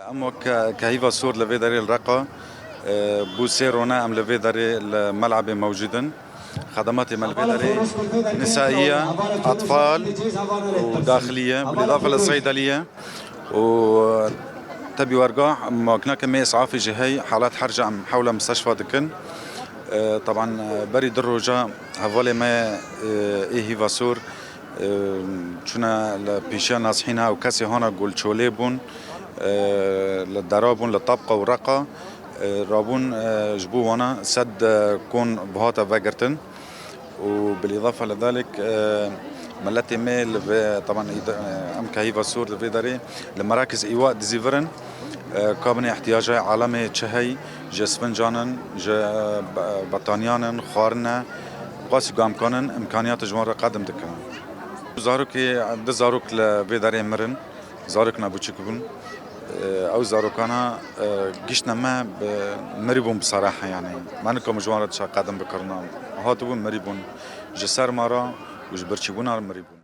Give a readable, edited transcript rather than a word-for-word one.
اما كهيفا سور لفي داري الرقة بو سيرونا ام لفي داري الملعب موجودا خدمات لفي داري نسائية اطفال وداخلية بالاضافة للصيدلية و تبي ورقة ماكنا كمية إسعافي جهي حالات حرجة حول مستشفى دكن طبعا بري دروجة هفولي ما هيفا سور شنا لبيشان ناصحينها وكاسي هنا قول شوليبون للدرابون للطبقة والرقة رابون جبونا سد كون بهاتا فاجرتن وبالإضافة لذلك ملتي ميل طبعا أم كهيفا سور لفيداري لمراكز إيواء دزيفرن كابني احتياجها عالمي تشهي جسفن جانن بطانيانن خارنا قاسي قام كانن إمكانيات جمهور قدم دكان زاروكي عند زاروك لفيداري مرن زاروكنا بوتشكبون او زاروكانا قشنا ما مريبون بصراحه يعني ما نكم جوار قدم بكرنا هاتبون مريبون جسر مارا وجبرشبونا مريبون